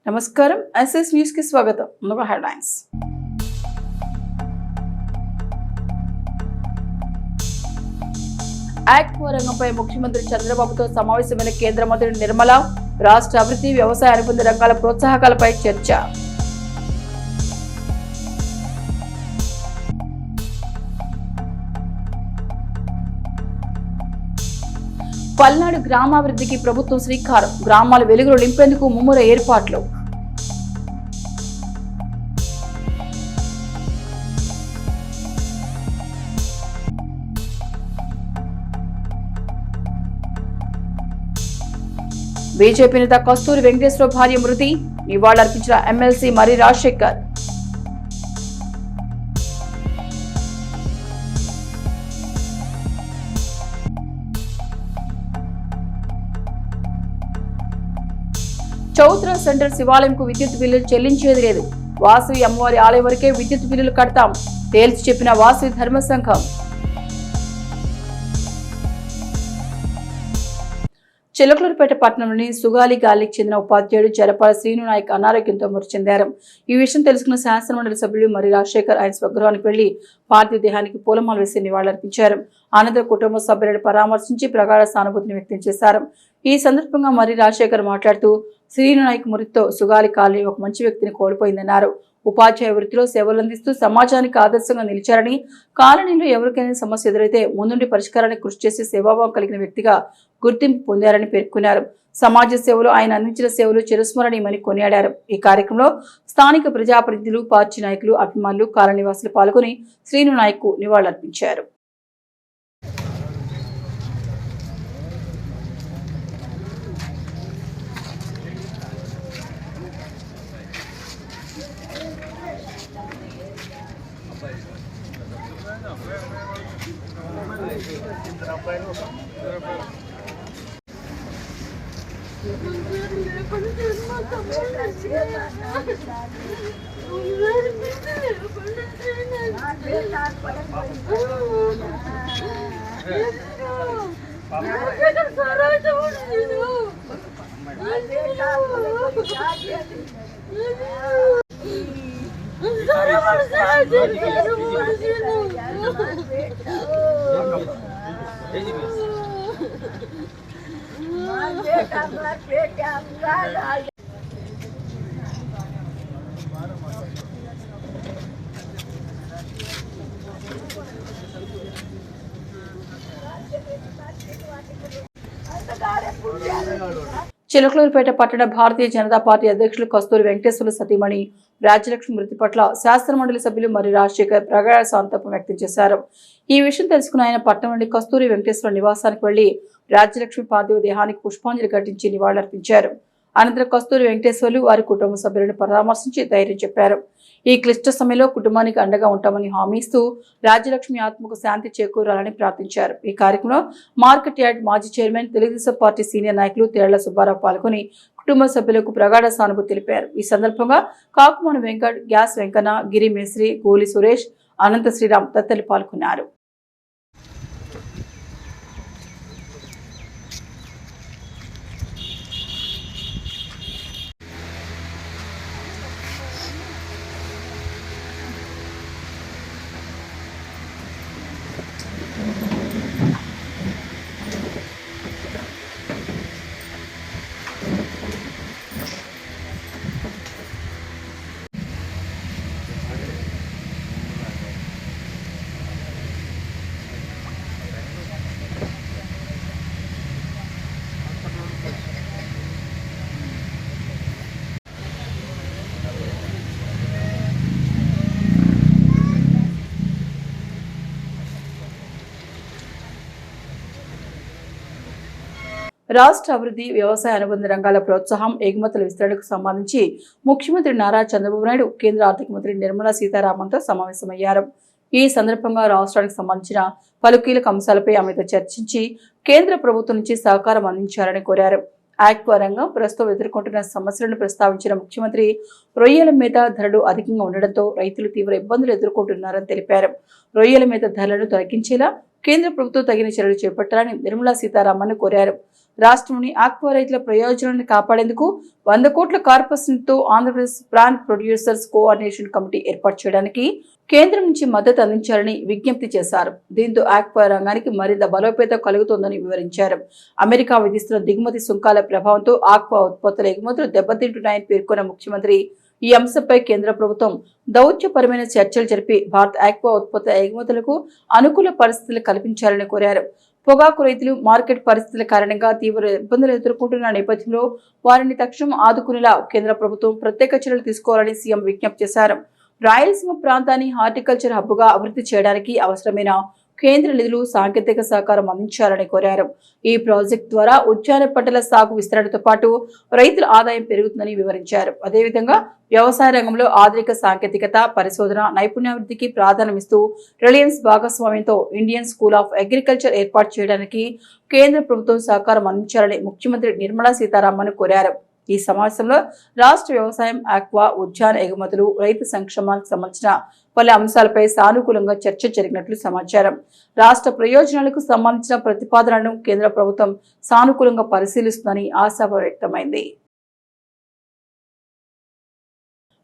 నమస్కారం SS news కి స్వాగతం. ముందుగా హెడ్లైన్స్. ఆక్వా రంగంపై ముఖ్యమంత్రి చంద్రబాబుతో సమావేశమైన కేంద్ర మంత్రి నిర్మల. రాష్ట్ర అభివృద్ధి, వ్యవసాయ అనుబంధ రంగాల ప్రోత్సాహకాలపై చర్చ. పల్నాడు గ్రామాభివృద్ధికి ప్రభుత్వం శ్రీకారం. గ్రామాల వెలుగులు నింపేందుకు ముమ్మర ఏర్పాట్లు. బీజేపీ నేత కస్తూరి వెంకటేశ్వర భార్య మృతి. నివాళులర్పించిన ఎమ్మెల్సీ మరి రాజశేఖర్. చౌత్ర సెంట్రల్ శివాలయంకు విద్యుత్ బిల్లులు చెల్లించేది లేదు. వాసవి అమ్మవారి ఆలయం వరకే విద్యుత్ బిల్లులు కడతాం తేల్చి చెప్పిన వాసవి ధర్మ సంఘం. చిలకలూరుపేట పట్టణంలోని సుగాలి గాలికి చెందిన ఉపాధ్యాయుడు జలపాల శ్రీను నాయక్ అనారోగ్యంతో మృతి చెందారు. ఈ విషయం తెలుసుకున్న శాసనమండలి సభ్యులు మరి రాజశేఖర్ ఆయన స్వగృహానికి వెళ్లి పార్థివ దేహానికి పూలమాల వేసి నివాళులర్పించారు. అనంతరం కుటుంబ సభ్యులను పరామర్శించి ప్రగాఢ సానుభూతిని వ్యక్తం చేశారు. ఈ సందర్భంగా మరి రాజశేఖర్ మాట్లాడుతూ శ్రీను నాయక్ మృతితో సుగాలి కాలనీ ఒక మంచి వ్యక్తిని కోల్పోయిందన్నారు. ఉపాధ్యాయ వృత్తిలో సేవలందిస్తూ సమాజానికి ఆదర్శంగా నిలిచారని, కాలనీలో ఎవరికైనా సమస్య ఎదురైతే ముందుండి పరిష్కారానికి కృషి చేసి సేవాభావం కలిగిన వ్యక్తిగా గుర్తింపు పొందారని పేర్కొన్నారు. సమాజ సేవలు ఆయన అందించిన సేవలు చిరస్మరణీయమని కొనియాడారు. ఈ కార్యక్రమంలో స్థానిక ప్రజాప్రతినిధులు, పార్టీ నాయకులు, అభిమానులు, కాలనీవాసులు పాల్గొని శ్రీను నాయక్ కు నివాళులర్పించారు. చిలకలూరుపేట పట్టణ భారతీయ జనతా పార్టీ అధ్యక్షులు కస్తూరి వెంకటేశ్వర సతీమణి రాజ్యలక్ష్మి మృతి పట్ల శాసనమండలి సభ్యులు మరి రాజశేఖర్ ప్రగాఢ సంతాపం వ్యక్తం చేశారు. ఈ విషయం తెలుసుకున్న ఆయన పట్టణంలోని కస్తూరి వెంకటేశ్వర నివాసానికి వెళ్లి రాజ్యలక్ష్మి పార్థివ దేహానికి పుష్పాంజలి ఘటించి నివాళులర్పించారు. అనంతరం కస్తూరి వెంకటేశ్వర్లు వారి కుటుంబ సభ్యులను పరామర్శించి ధైర్యం చెప్పారు. ఈ క్లిష్ట సమయంలో కుటుంబానికి అండగా ఉంటామని హామీ ఇస్తూ రాజ్యలక్ష్మి ఆత్మకు శాంతి చేకూరాలని ప్రార్థించారు. ఈ కార్యక్రమంలో మార్కెట్ యార్డ్ మాజీ చైర్మన్, తెలుగుదేశం పార్టీ సీనియర్ నాయకులు తేళ్ల సుబ్బారావు పాల్గొని కుటుంబ సభ్యులకు ప్రగాఢ సానుభూతి తెలిపారు. ఈ సందర్భంగా కాకుమాన వెంకట్, గ్యాస్ వెంకన్న, గిరి మేస్త్రి, గోలి సురేష్, అనంత శ్రీరామ్ తదితరులు పాల్గొన్నారు. రాష్ట్ర అభివృద్ధి, వ్యవసాయ అనుబంధ రంగాల ప్రోత్సాహం, ఎగుమతుల విస్తరణకు సంబంధించి ముఖ్యమంత్రి నారా చంద్రబాబు నాయుడు కేంద్ర ఆర్థిక మంత్రి నిర్మలా సీతారామన్తో సమావేశమయ్యారు. ఈ సందర్భంగా రాష్ట్రానికి సంబంధించిన పలు కీలక అంశాలపై ఆమెతో చర్చించి కేంద్ర ప్రభుత్వం నుంచి సహకారం అందించాలని కోరారు. ఆక్వా రంగం ప్రస్తుతం ఎదుర్కొంటున్న సమస్యలను ప్రస్తావించిన ముఖ్యమంత్రి రొయ్యల మేత ధరలు అధికంగా ఉండడంతో రైతులు తీవ్ర ఇబ్బందులు ఎదుర్కొంటున్నారని తెలిపారు. రొయ్యల మేత ధరలను తగ్గించేలా కేంద్ర ప్రభుత్వం తగిన చర్యలు చేపట్టాలని నిర్మలా సీతారామన్ కోరారు. రాష్ట్రంలోని ఆక్వా రైతుల ప్రయోజనాలను కాపాడేందుకు 100 కోట్ల కార్పొరేషన్తో Andhra Pradesh plant producers coordination committee ఏర్పాటు చేయడానికి కేంద్రం నుంచి మద్దతు అందించాలని విజ్ఞప్తి చేశారు. దీంతో ఆక్వా రంగానికి మరింత బలోపేతం కలుగుతోందని వివరించారు. అమెరికా విధిస్తున్న దిగుమతి సుంకాల ప్రభావంతో ఆక్వా ఉత్పత్తుల ఎగుమతులు దెబ్బతింటున్నాయని పేర్కొన్న ముఖ్యమంత్రి ఈ అంశంపై కేంద్ర ప్రభుత్వం దౌత్యపరమైన చర్చలు జరిపి భారత్ ఆక్వా ఉత్పత్తుల ఎగుమతులకు అనుకూల పరిస్థితులు కల్పించాలని కోరారు. పొగాకు రైతులు మార్కెట్ పరిస్థితుల కారణంగా తీవ్ర ఇబ్బందులు ఎదుర్కొంటున్న నేపథ్యంలో వారిని తక్షణం ఆదుకునేలా కేంద్ర ప్రభుత్వం ప్రత్యేక చర్యలు తీసుకోవాలని సీఎం విజ్ఞప్తి చేశారు. రాయలసీమ ప్రాంతాన్ని హార్టికల్చర్ హబ్గా అభివృద్ధి చేయడానికి అవసరమైన కేంద్ర నిధులు సాంకేతిక సహకారం అందించాలని కోరారు. ఈ ప్రాజెక్టు ద్వారా ఉద్యాన పంటల సాగు విస్తరణతో పాటు రైతుల ఆదాయం పెరుగుతుందని వివరించారు. అదేవిధంగా వ్యవసాయ రంగంలో ఆధునిక సాంకేతికత, పరిశోధన, నైపుణ్యాభివృద్ధికి ప్రాధాన్యమిస్తూ రిలయన్స్ భాగస్వామ్యంతో ఇండియన్ స్కూల్ ఆఫ్ అగ్రికల్చర్ ఏర్పాటు చేయడానికి కేంద్ర ప్రభుత్వం సహకారం అందించాలని ముఖ్యమంత్రి నిర్మలా సీతారామన్ కోరారు. ఈ సమావేశంలో రాష్ట్ర వ్యవసాయం, ఆక్వా, ఉద్యాన ఎగుమతులు, రైతు సంక్షేమానికి సంబంధించిన పలు అంశాలపై సానుకూలంగా చర్చ జరిగినట్లు సమాచారం. రాష్ట్ర ప్రయోజనాలకు సంబంధించిన ప్రతిపాదనలను కేంద్ర ప్రభుత్వం సానుకూలంగా పరిశీలిస్తుందని ఆశాభావం వ్యక్తమైంది.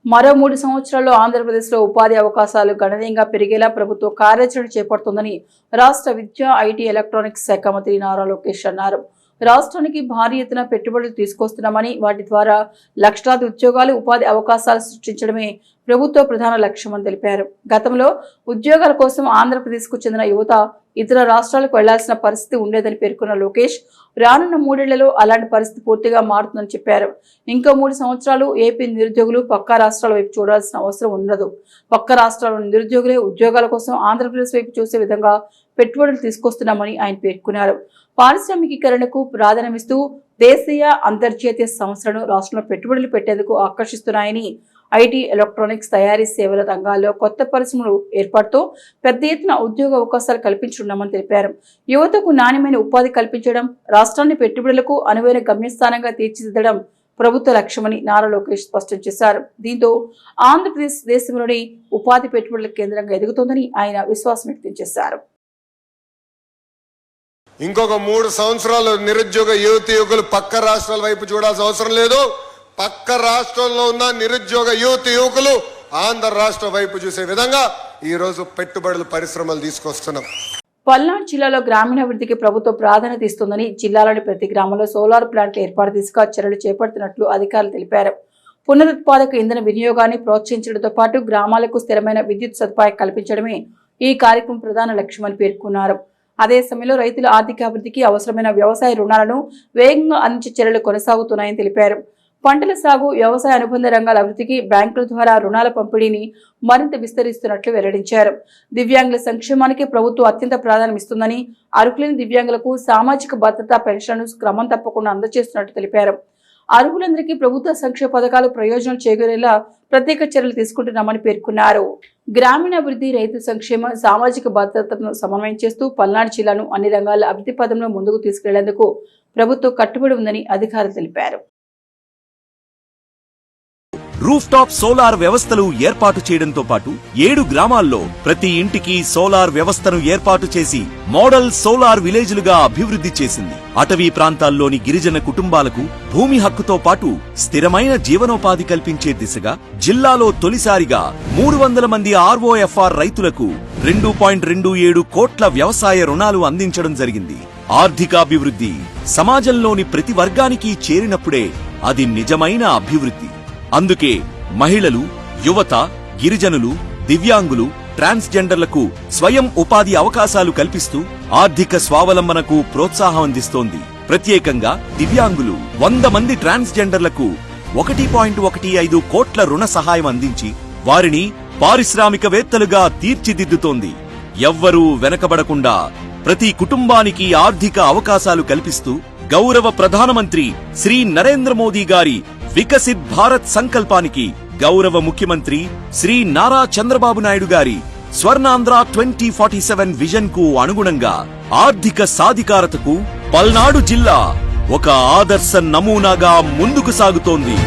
మరో 3 సంవత్సరాల్లో ఆంధ్రప్రదేశ్లో ఉపాధి అవకాశాలు గణనీయంగా పెరిగేలా ప్రభుత్వం కార్యాచరణ చేపడుతుందని రాష్ట్ర విద్యా, ఐటీ, ఎలక్ట్రానిక్స్ శాఖ మంత్రి నారా లోకేష్ అన్నారు. రాష్ట్రానికి భారీ ఎత్తున పెట్టుబడులు తీసుకొస్తున్నామని, వాటి ద్వారా లక్షలాది ఉద్యోగాలు, ఉపాధి అవకాశాలు సృష్టించడమే ప్రభుత్వ ప్రధాన లక్ష్యమని తెలిపారు. గతంలో ఉద్యోగాల కోసం ఆంధ్రప్రదేశ్కు చెందిన యువత ఇతర రాష్ట్రాలకు వెళ్లాల్సిన పరిస్థితి ఉండేదని పేర్కొన్న లోకేష్, రానున్న 3 ఏళ్లలో అలాంటి పరిస్థితి పూర్తిగా మారుతుందని చెప్పారు. ఇంకో 3 సంవత్సరాలు ఏపీ నిరుద్యోగులు పక్క రాష్ట్రాల వైపు చూడాల్సిన అవసరం ఉండదు. పక్క రాష్ట్రాల్లోని నిరుద్యోగులే ఉద్యోగాల కోసం ఆంధ్రప్రదేశ్ వైపు చూసే విధంగా పెట్టుబడులు తీసుకొస్తున్నామని ఆయన పేర్కొన్నారు. పారిశ్రామికీకరణకు ప్రాధాన్యమిస్తూ దేశీయ, అంతర్జాతీయ సంస్థలను రాష్ట్రంలో పెట్టుబడులు పెట్టేందుకు ఆకర్షిస్తున్నాయని, ఐటీ, ఎలక్ట్రానిక్స్, తయారీ సేవల రంగాల్లో కొత్త పరిశ్రమలు ఏర్పాటుతో పెద్ద ఎత్తున ఉద్యోగ అవకాశాలు కల్పించనున్నామని తెలిపారు. యువతకు నాణ్యమైన ఉపాధి కల్పించడం, రాష్ట్రాన్ని పెట్టుబడులకు అనువైన గమ్యస్థానంగా తీర్చిదిద్దడం ప్రభుత్వ లక్ష్యమని నారా లోకేష్ స్పష్టం చేశారు. దీంతో ఆంధ్రప్రదేశ్ దేశంలోని ఉపాధి పెట్టుబడుల కేంద్రంగా ఎదుగుతోందని ఆయన విశ్వాసం వ్యక్తం చేశారు. ఇంకొక 3 సంవత్సరాలు నిరుద్యోగ యువకులు పక్క రాష్ట్రాల వైపు చూడాల్సిన అవసరం లేదు. పక్క రాష్ట్రంలో ఉన్న నిరుద్యోగ యువకులు ఆంధ్ర రాష్ట్ర వైపు చూసే విధంగా ఈ రోజు పెట్టుబడులు, పరిశ్రమలు తీసుకొస్తున్నాం. పల్నాడు జిల్లాలో గ్రామీణాభివృద్ధికి ప్రభుత్వం ప్రాధాన్యత ఇస్తుందని, జిల్లాలోని ప్రతి గ్రామంలో సోలార్ ప్లాంట్ల ఏర్పాటు దిశగా చర్యలు చేపడుతున్నట్లు అధికారులు తెలిపారు. పునరుత్పాదక ఇంధన వినియోగాన్ని ప్రోత్సహించడంతో పాటు గ్రామాలకు స్థిరమైన విద్యుత్ సదుపాయం కల్పించడమే ఈ కార్యక్రమం ప్రధాన లక్ష్యమని పేర్కొన్నారు. అదే సమయంలో రైతుల ఆర్థికాభివృద్ధికి అవసరమైన వ్యవసాయ రుణాలను వేగంగా అందించే చర్యలు కొనసాగుతున్నాయని తెలిపారు. పంటల సాగు, వ్యవసాయ అనుబంధ రంగాల అభివృద్ధికి బ్యాంకుల ద్వారా రుణాల పంపిణీని మరింత విస్తరిస్తున్నట్లు వెల్లడించారు. దివ్యాంగుల సంక్షేమానికి ప్రభుత్వం అత్యంత ప్రాధాన్యం ఇస్తుందని, అర్హులైన దివ్యాంగులకు సామాజిక భద్రతా పెన్షన్లను క్రమం తప్పకుండా అందజేస్తున్నట్టు తెలిపారు. అర్హులందరికీ ప్రభుత్వ సంక్షేమ పథకాలు ప్రయోజనాలు చేకూరేలా ప్రత్యేక చర్యలు తీసుకుంటున్నామని పేర్కొన్నారు. గ్రామీణాభివృద్ధి, రైతు సంక్షేమ, సామాజిక భద్రతను సమన్వయం చేస్తూ పల్నాడు జిల్లాను అన్ని రంగాల అభివృద్ధి పదంలో ముందుకు తీసుకెళ్లేందుకు ప్రభుత్వం కట్టుబడి ఉందని అధికారులు తెలిపారు. రూఫ్ టాప్ సోలార్ వ్యవస్థలు ఏర్పాటు చేయడంతో పాటు 7 గ్రామాల్లో ప్రతి ఇంటికి సోలార్ వ్యవస్థను ఏర్పాటు చేసి మోడల్ సోలార్ విలేజ్లుగా అభివృద్ధి చేసింది. అటవీ ప్రాంతాల్లోని గిరిజన కుటుంబాలకు భూమి హక్కుతో పాటు స్థిరమైన జీవనోపాధి కల్పించే దిశగా జిల్లాలో తొలిసారిగా 300 మంది ROFR రైతులకు 2.27 కోట్ల వ్యవసాయ రుణాలు అందించడం జరిగింది. ఆర్థికాభివృద్ధి సమాజంలోని ప్రతి వర్గానికి చేరినప్పుడే అది నిజమైన అభివృద్ధి. అందుకే మహిళలు, యువత, గిరిజనులు, దివ్యాంగులు, ట్రాన్స్జెండర్లకు స్వయం ఉపాధి అవకాశాలు కల్పిస్తూ ఆర్థిక స్వావలంబనకు ప్రోత్సాహం అందిస్తోంది. ప్రత్యేకంగా దివ్యాంగులు 100 మంది ట్రాన్స్జెండర్లకు 1.15 కోట్ల రుణ సహాయం అందించి వారిని పారిశ్రామికవేత్తలుగా తీర్చిదిద్దుతోంది. ఎవ్వరూ వెనకబడకుండా ప్రతి కుటుంబానికి ఆర్థిక అవకాశాలు కల్పిస్తూ గౌరవ ప్రధానమంత్రి శ్రీ నరేంద్ర మోదీ గారి వికసిత్ భారత్ సంకల్పానికి గౌరవ ముఖ్యమంత్రి శ్రీ నారా చంద్రబాబు నాయుడు గారి స్వర్ణాంధ్ర 2047 విజన్ కు అనుగుణంగా ఆర్థిక సాధికారతకు పల్నాడు జిల్లా ఒక ఆదర్శ నమూనాగా ముందుకు సాగుతోంది.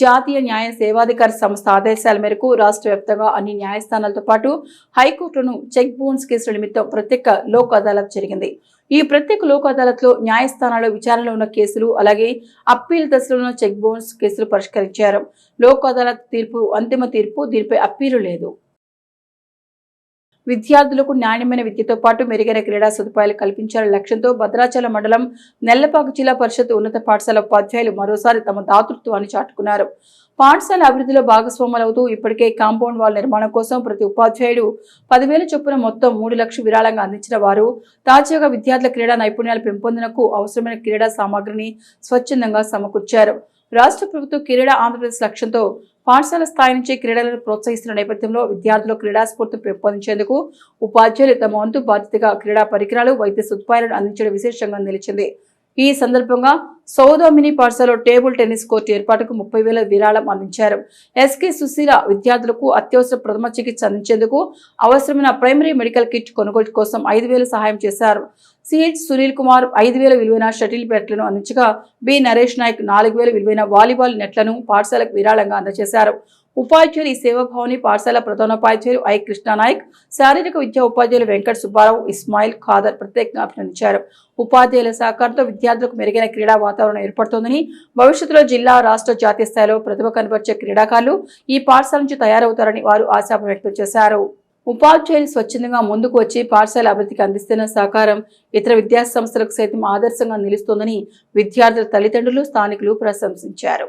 జాతీయ న్యాయ సేవాధికార సంస్థ ఆదేశాల మేరకు రాష్ట్ర వ్యాప్తంగా అన్ని న్యాయస్థానాలతో పాటు హైకోర్టును చెక్ బౌన్స్ కేసుల నిమిత్తం ప్రత్యేక లోక్ అదాలత్ జరిగింది. ఈ ప్రత్యేక లోక్ అదాలత్ లో న్యాయస్థానాల్లో విచారణలో ఉన్న కేసులు అలాగే అప్పీల్ దశలో ఉన్న చెక్ బౌన్స్ కేసులు పరిష్కరించారు. లోక్ అదాలత్ తీర్పు అంతిమ తీర్పు, దీనిపై అప్పీలు లేదు. విద్యార్థులకు నాణ్యమైన విద్యతో పాటు మెరుగైన క్రీడా సదుపాయాలు కల్పించాలనే లక్ష్యంతో భద్రాచలం మండలం నెల్లపాక జిల్లా పరిషత్ ఉన్నత పాఠశాల ఉపాధ్యాయులు మరోసారి తమ దాతృత్వాన్ని చాటుకున్నారు. పాఠశాల అభివృద్ధిలో భాగస్వాములవుతూ ఇప్పటికే కాంపౌండ్ వాల్ నిర్మాణం కోసం ప్రతి ఉపాధ్యాయుడు 10,000 చొప్పున మొత్తం 3 లక్షలు విరాళంగా అందించిన వారు తాజాగా విద్యార్థుల క్రీడా నైపుణ్యాలు పెంపొందనకు అవసరమైన క్రీడా సామగ్రిని స్వచ్ఛందంగా సమకూర్చారు. రాష్ట్ర ప్రభుత్వం క్రీడా ఆంధ్రప్రదేశ్ లక్ష్యంతో పాఠశాల స్థాయి నుంచి క్రీడలను ప్రోత్సహిస్తున్న నేపథ్యంలో విద్యార్థులు క్రీడా స్ఫూర్తిని పెంపొందించేందుకు ఉపాధ్యాయులు తమ వంతు బాధ్యతగా క్రీడా పరికరాలు, వైద్య సదుపాయాలను అందించడం విశేషంగా నిలిచింది. ఈ సందర్భంగా సౌదామిని పాఠశాలలో టేబుల్ టెన్నిస్ కోర్టు ఏర్పాటుకు 30,000 విరాళం అందించారు. ఎస్కే సుశీల విద్యార్థులకు అత్యవసర ప్రథమ చికిత్స అందించేందుకు అవసరమైన ప్రైమరీ మెడికల్ కిట్ కొనుగోలు కోసం 5,000 సహాయం చేశారు. సిహెచ్ సునీల్ కుమార్ 5,000 విలువైన షటిల్ బ్యాట్లను అందించగా బి నరేష్ నాయక్ 4,000 విలువైన వాలీబాల్ నెట్లను పాఠశాలకు విరాళంగా అందజేశారు. ఉపాధ్యాయులు ఈ సేవాభావాన్ని పాఠశాల ప్రధానోపాధ్యాయులు ఐ కృష్ణానాయక్, శారీరక విద్యా ఉపాధ్యాయులు వెంకట సుబ్బారావు, ఇస్మాయిల్ ఖాదర్ ప్రత్యేకంగా అభినందించారు. ఉపాధ్యాయుల సహకారంతో విద్యార్థులకు మెరుగైన క్రీడా వాతావరణం ఏర్పడుతోందని, భవిష్యత్తులో జిల్లా, రాష్ట్ర, జాతీయ స్థాయిలో ప్రతిభ కనబర్చే క్రీడాకారులు ఈ పాఠశాల నుంచి తయారవుతారని వారు ఆశాభావం వ్యక్తం చేశారు. ఉపాధ్యాయులు స్వచ్ఛందంగా ముందుకు వచ్చి పాఠశాల అభివృద్ధికి అందిస్తున్న సహకారం ఇతర విద్యా సంస్థలకు సైతం ఆదర్శంగా నిలుస్తోందని విద్యార్థుల తల్లిదండ్రులు, స్థానికులు ప్రశంసించారు.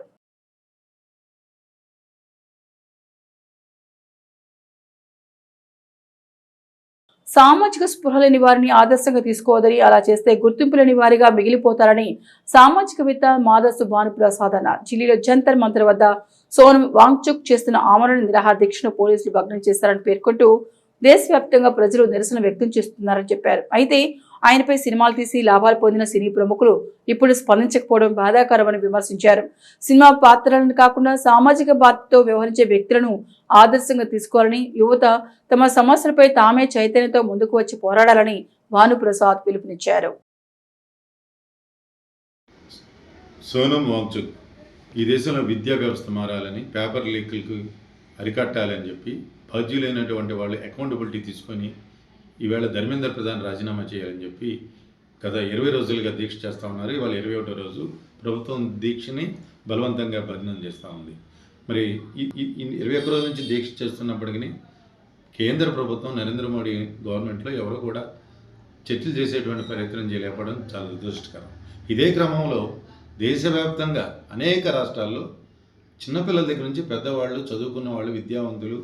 సామాజిక స్పృహ లేని వారిని ఆదర్శంగా తీసుకోవద్దని, అలా చేస్తే గుర్తింపు లేని వారిగా మిగిలిపోతారని సామాజికవేత్త మాధసు భానుప్రసాద్ అన్నారు. ఢిల్లీలో జంతర్ మంతర్ వద్ద సోనం వాంగ్చుక్ చేస్తున్న ఆమరణ నిరాహార దీక్షను పోలీసులు భగ్నం చేశారని పేర్కొంటూ దేశవ్యాప్తంగా ప్రజలు నిరసన వ్యక్తం చేస్తున్నారని చెప్పారు. అయితే ఆయనపై సినిమాలు తీసి లాభాలు పొందిన సినీ ప్రముఖులు ఇప్పుడు స్పందించకపోవడం బాధాకరమని విమర్శించారు. సినిమా పాత్రలను కాకుండా సామాజిక బాధ్యతతో వ్యవహరించే వ్యక్తులను ఆదర్శంగా తీసుకోవాలని, యువత తమ సమస్యలపై తామే చైతన్యంతో ముందుకు వచ్చి పోరాడాలని భానుప్రసాద్ పిలుపునిచ్చారు. సోనం వాంగ్చుక్ ఈ దేశంలో విద్యా వ్యవస్థ మారాలని, పేపర్ లీకులకు అరికట్టాలని చెప్పి బాధ్యులైనటువంటి వాళ్ళు అకౌంటబిలిటీ తీసుకొని ఈవేళ ధర్మేంద్ర ప్రధాన్ రాజీనామా చేయాలని చెప్పి గత 20 రోజులుగా దీక్ష చేస్తూ ఉన్నారు. ఇవాళ 21వ రోజు ప్రభుత్వం దీక్షని బలవంతంగా భగ్నం చేస్తూ ఉంది. మరి ఈ 21 రోజుల నుంచి దీక్ష చేస్తున్నప్పటికీ కేంద్ర ప్రభుత్వం, నరేంద్ర మోడీ గవర్నమెంట్లో ఎవరు కూడా చర్చలు చేసేటువంటి ప్రయత్నం చేయలేకపోవడం చాలా దురదృష్టకరం. ఇదే క్రమంలో దేశవ్యాప్తంగా అనేక రాష్ట్రాల్లో చిన్నపిల్లల దగ్గర నుంచి పెద్దవాళ్ళు, చదువుకున్న వాళ్ళు, విద్యావంతులు,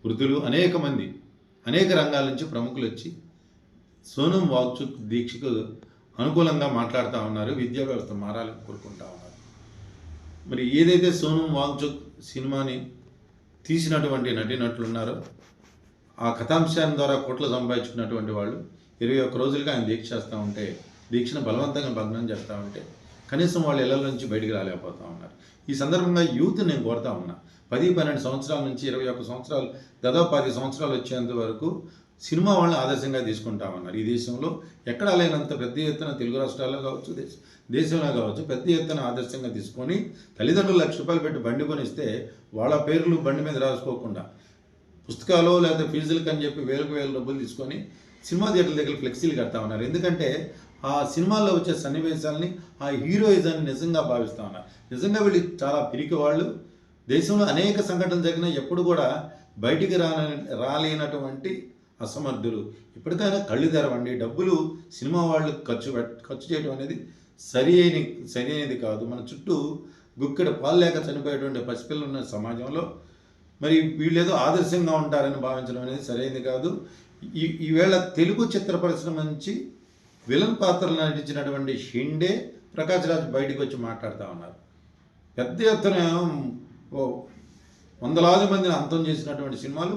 వృద్ధులు అనేక మంది అనేక రంగాల నుంచి ప్రముఖులు వచ్చి సోనం వాంగ్చుక్ దీక్షకు అనుకూలంగా మాట్లాడుతూ ఉన్నారు. విద్యా వ్యవస్థ మారాలని కోరుకుంటా ఉన్నారు. మరి ఏదైతే సోనం వాంగ్చుక్ సినిమాని తీసినటువంటి నటీనటులున్నారో ఆ కథాంశాన్ని ద్వారా కోట్లు సంపాదించుకున్నటువంటి వాళ్ళు 21 రోజులుగా ఆయన దీక్ష చేస్తూ ఉంటే, దీక్షను బలవంతంగా భగ్నం చేస్తూ ఉంటే కనీసం వాళ్ళ ఇళ్ల నుంచి బయటికి రాలేకపోతూ ఉన్నారు. ఈ సందర్భంగా యూత్ నేను కోరుతా ఉన్నా, 10-12 సంవత్సరాల నుంచి 21 సంవత్సరాలు, దాదాపు 10 సంవత్సరాలు వచ్చేంత వరకు సినిమా వాళ్ళని ఆదర్శంగా తీసుకుంటా ఉన్నారు. ఈ దేశంలో ఎక్కడా లేనంత పెద్ద ఎత్తున తెలుగు రాష్ట్రాల్లో కావచ్చు, దేశంలో కావచ్చు, పెద్ద ఎత్తున ఆదర్శంగా తీసుకొని తల్లిదండ్రులు ₹1,00,000 పెట్టి బండి కొనిస్తే వాళ్ళ పేర్లు బండి మీద రాసుకోకుండా పుస్తకాలు లేదా ఫీజులకు అని చెప్పి వేలకు డబ్బులు తీసుకొని సినిమా థియేటర్ల దగ్గర ఫ్లెక్సీలు కడతా ఉన్నారు. ఎందుకంటే ఆ సినిమాల్లో వచ్చే సన్నివేశాలని, ఆ హీరోయిజాన్ని నిజంగా భావిస్తూ ఉన్నారు. నిజంగా వీళ్ళు చాలా పిరికి వాళ్ళు. దేశంలో అనేక సంఘటనలు జరిగినా ఎప్పుడు కూడా బయటికి రాలేనటువంటి అసమర్థులు. ఇప్పటికైనా కళ్ళు తెరవండి. డబ్బులు సినిమా వాళ్ళు ఖర్చు చేయడం అనేది సరైనది కాదు. మన చుట్టూ గుక్కెడ పాలు లేక చనిపోయేటువంటి పసిపిల్లలు ఉన్న సమాజంలో మరి వీళ్ళేదో ఆదర్శంగా ఉంటారని భావించడం అనేది సరైనది కాదు. ఈవేళ తెలుగు చిత్ర పరిశ్రమ నుంచి విలన్ పాత్రలు నటించినటువంటి షిండే, ప్రకాష్ రాజ్ బయటకు వచ్చి మాట్లాడుతూ ఉన్నారు. పెద్ద ఎత్తున వందలాది మందిని అంతం చేసినటువంటి సినిమాలు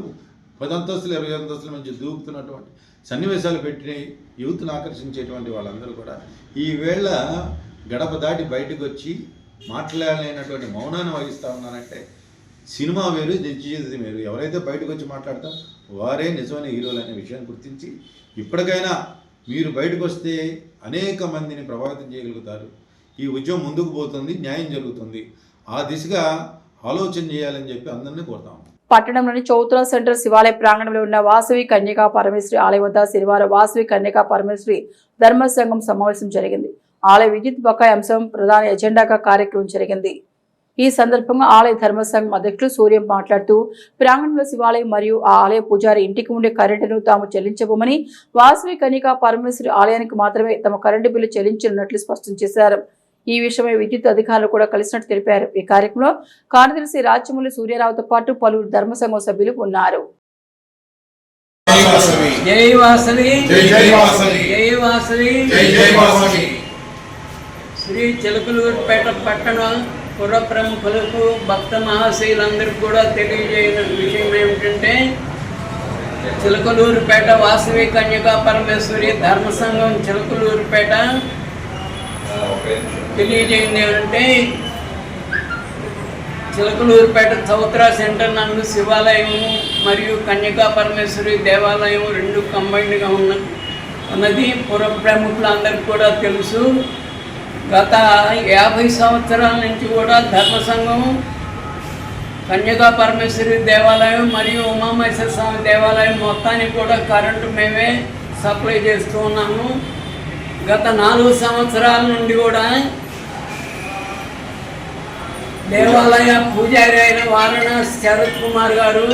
10 అంతస్తులు 20 అంతస్తుల నుంచి దూకుతున్నటువంటి సన్నివేశాలు పెట్టి యూత్ను ఆకర్షించేటువంటి వాళ్ళందరూ కూడా ఈవేళ గడప దాటి బయటకు వచ్చి మాట్లాడలేనటువంటి మౌనాన్ని వహిస్తూ ఉన్నారంటే సినిమా వేరు, నిజ జీవితం వేరు. ఎవరైతే బయటకు వచ్చి మాట్లాడతారో వారే నిజమైన హీరోలు అనే విషయాన్ని గుర్తించి ఇప్పటికైనా మీరు బయటకు వస్తే అనేక మందిని ప్రభావితం చేయగలుగుతారు. ఈ ఉద్యమం ముందుకు పోతుంది, న్యాయం జరుగుతుంది. ఆ దిశగా ఆలోచన చేయాలని చెప్పి అందరినీ కోరుతాం. పట్టణంలోని చౌతుల సెంటర్ శివాలయ ప్రాంగణంలో ఉన్న వాసవి కన్యకా పరమేశ్వరి ఆలయ వద్ద శనివారం వాసవి కన్యకా పరమేశ్వరి ధర్మ సంఘం సమావేశం జరిగింది. ఆలయ విద్యుత్ బకాయి అంశం ప్రధాన ఎజెండాగా కార్యక్రమం జరిగింది. ఈ సందర్భంగా ఆలయ ధర్మ సంఘం అధ్యక్షులు సూర్యం మాట్లాడుతూ ప్రాంగణంలో శివాలయం మరియు ఆ ఆలయ పూజారి ఇంటికి ఉండే కరెంటును తాము చెల్లించబోమని, వాసవి కన్యకా పరమేశ్వరి ఆలయానికి మాత్రమే తమ కరెంటు బిల్లు చెల్లించనున్నట్లు స్పష్టం చేశారు. ఈ విషయమై విద్యుత్ అధికారులు కూడా కలిసినట్టు తెలిపారు. ఈ కార్యక్రమంలో కార్యదర్శి రాచమూలి సూర్యరావుతో పాటు పలువురు ధర్మ సంఘం సభ్యులు ఉన్నారు. శ్రీ చిలకలూరుపేట పట్టణ పుర ప్రముఖులకు భక్త మహాశయులందరికీ కూడా తెలియజేయన విషయం ఏమిటంటే, చిలకలూరుపేట వాసవి కన్యకా పరమేశ్వరి ధర్మ సంఘం చిలకలూరుపేట తెలియజేయండి అంటే, చిలకలూరుపేట చౌత్రా సెంటర్ నందు శివాలయం మరియు కన్యకా పరమేశ్వరి దేవాలయం రెండు కంబైన్డ్గా ఉన్నది పుర ప్రముఖులందరికీ కూడా తెలుసు. గత 50 సంవత్సరాల నుంచి కూడా ధర్మ సంఘం కన్యకా పరమేశ్వరి దేవాలయం మరియు ఉమామహేశ్వర స్వామి దేవాలయం మొత్తానికి కూడా కరెంటు మేమే సప్లై చేస్తూ ఉన్నాము. గత 4 సంవత్సరాల నుండి కూడా దేవాలయ పూజారి అయిన వారణాసి శరత్ కుమార్ గారు,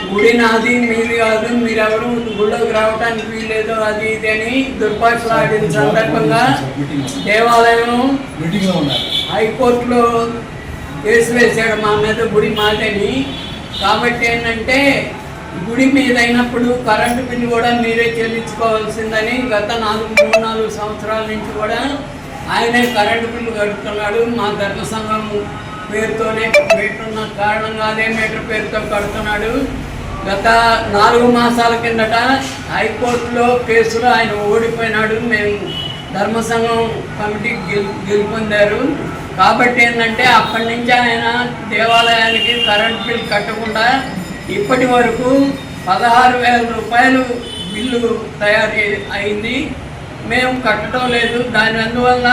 గుడి నాది మీది కాదు, మీరెవరు గుడిలోకి రావడానికి వీల్లేదు అది ఇది అని దుర్భాషలు ఆడిన సందర్భంగా దేవాలయం హైకోర్టులో కేసు వేశాడు మా మీద, గుడి మాదని. కాబట్టి ఏంటంటే, గుడి మీద అయినప్పుడు కరెంటు బిల్లు కూడా మీరే చెల్లించుకోవాల్సిందని గత 3-4 సంవత్సరాల నుంచి కూడా ఆయనే కరెంటు బిల్లు కడుతున్నాడు. మా ధర్మ సంఘం పేరుతోనే మీటర్ ఉన్న కారణంగా అదే మీటర్ పేరుతో కడుతున్నాడు. గత 4 మాసాల కిందట హైకోర్టులో కేసులో ఆయన ఓడిపోయినాడు. మేము ధర్మ సంఘం కమిటీ గెలుపొందారు. కాబట్టి ఏంటంటే, అప్పటి నుంచి ఆయన దేవాలయానికి కరెంట్ బిల్ కట్టకుండా ఇప్పటి వరకు 16,000 రూపాయలు బిల్లు తయారు అయింది. మేము కట్టడం లేదు. దాని అందువల్ల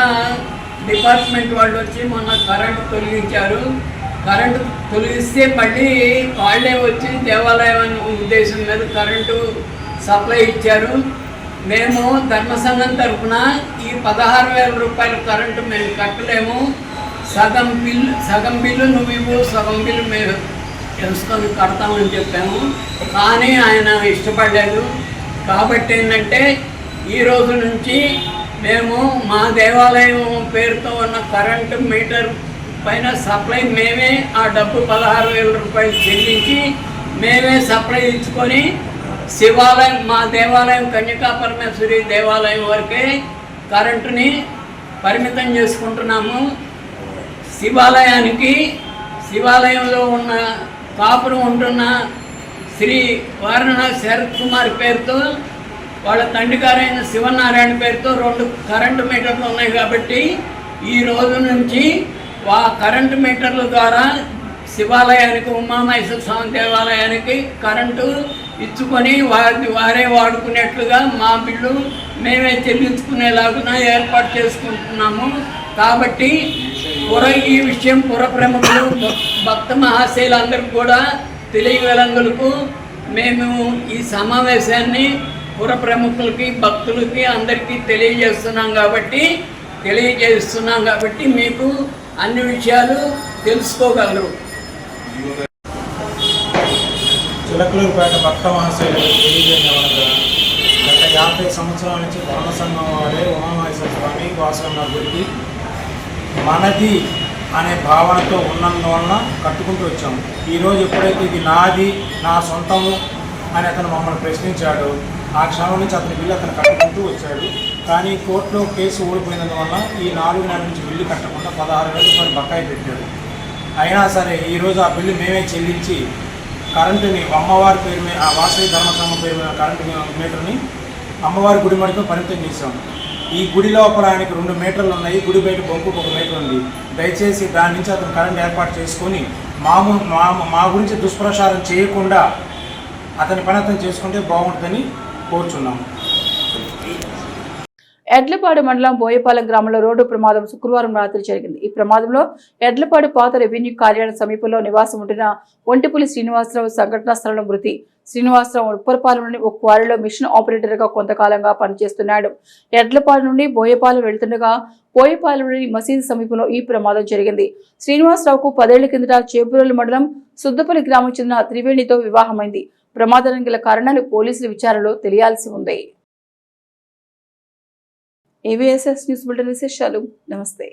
డిపార్ట్మెంట్ వాళ్ళు వచ్చి మొన్న కరెంటు తొలగించారు. కరెంటు తొలగిస్తే మళ్ళీ వాళ్ళే వచ్చి దేవాలయం అనే ఉద్దేశం మీద కరెంటు సప్లై ఇచ్చారు. మేము ధర్మ సంఘం తరఫున ఈ 16,000 రూపాయల కరెంటు మేము కట్టలేము, సగం బిల్లు నువ్వు ఇవ్వు, సగం బిల్లు మేము తెలుసుకొని కడతామని చెప్పాము. కానీ ఆయన ఇష్టపడలేదు. కాబట్టి ఏంటంటే, ఈ రోజు నుంచి మేము మా దేవాలయం పేరుతో ఉన్న కరెంటు మీటర్ పైన సప్లై మేమే ఆ డబ్బు 16,000 రూపాయలు చెల్లించి మేమే సప్లై ఇచ్చుకొని శివాలయం మా దేవాలయం కన్యకా పరమేశ్వరి దేవాలయం వరకే కరెంటుని పరిమితం చేసుకుంటున్నాము. శివాలయంలో ఉన్న కాపురం ఉంటున్న శ్రీ వారణాసి శరత్ కుమార్ పేరుతో వాళ్ళ తండ్రి గారైన శివనారాయణ పేరుతో 2 కరెంటు మీటర్లు ఉన్నాయి. కాబట్టి ఈ రోజు నుంచి ఆ కరెంటు మీటర్ల ద్వారా శివాలయానికి ఉమామహేశ్వర స్వామి దేవాలయానికి కరెంటు ఇచ్చుకొని వారే వాడుకునేట్లుగా మా బిల్లు మేమే చెల్లించుకునేలాగా ఏర్పాటు చేసుకుంటున్నాము. కాబట్టి ఈ విషయం పుర ప్రముఖులు భక్త మహాశయులందరికీ కూడా తెలియగలందుకు మేము ఈ సమావేశాన్ని పుర ప్రముఖులకి భక్తులకి అందరికీ తెలియజేస్తున్నాం కాబట్టి మీకు అన్ని విషయాలు తెలుసుకోగలరు. చిలకలూరుపేట భక్త మహాశయులకు తెలియజేయడం, గత 50 సంవత్సరాల నుంచి ధర్మ సంఘం వారే ఉమామహేశ్వర స్వామి వాసవన్న గుడికి మనది అనే భావనతో ఉన్నందువలన కట్టుకుంటూ వచ్చాము. ఈరోజు ఎప్పుడైతే ఇది నాది, నా సొంతము అని అతను మమ్మల్ని ప్రశ్నించాడు, ఆ క్షణం నుంచి అతని బిల్లు అతను కట్టుకుంటూ వచ్చాడు. కానీ కోర్టులో కేసు ఓడిపోయినందువల్ల ఈ 4 నెలల నుంచి బిల్లు కట్టకుండా 16,000 రూపాయలు బకాయి పెట్టాడు. అయినా సరే ఈరోజు ఆ బిల్లు మేమే చెల్లించి కరెంటుని అమ్మవారి పేరు మీద, ఆ వాసవి ధర్మ సంఘం పేరు మీద కరెంటు మీటర్ని అమ్మవారి గుడి మడికి పరిమితం చేశాము. ఈ గుడి లోపల ఆయనకి 2 మీటర్లు ఉన్నాయి, గుడి బయట బొంకుకు 1 మీటర్ ఉంది. దయచేసి దాని నుంచి అతను కరెంట్ ఏర్పాటు చేసుకొని మా గురించి దుష్ప్రచారం చేయకుండా అతని పని అతను చేసుకుంటే బాగుంటుందని కోరుచున్నాము. ఎడ్లపాడు మండలం బోయపాలెం గ్రామంలో రోడ్డు ప్రమాదం శుక్రవారం రాత్రి జరిగింది. ఈ ప్రమాదంలో ఎడ్లపాడు పాత రెవెన్యూ కార్యాలయం సమీపంలో నివాసం ఉంటున్న ఒంటిపులి శ్రీనివాసరావు సంఘటనా స్థలంలో మృతి. శ్రీనివాసరావు ఉప్పరపాలెంలోని ఒక క్వారీలో మిషన్ ఆపరేటర్ గా కొంతకాలంగా పనిచేస్తున్నాడు. ఎడ్లపాడు నుండి బోయపాలెం వెళ్తుండగా బోయపాలెంలోని మసీదు సమీపంలో ఈ ప్రమాదం జరిగింది. శ్రీనివాసరావుకు 10 ఏళ్ల కిందట చేపురోలు మండలం సుద్దపల్లి గ్రామం చెందిన త్రివేణితో వివాహమైంది. ప్రమాదానికి గల కారణాలు పోలీసుల విచారణలో తెలియాల్సి ఉంది. AVSS న్యూస్ బులెటిన్ విశేషాలు. నమస్తే.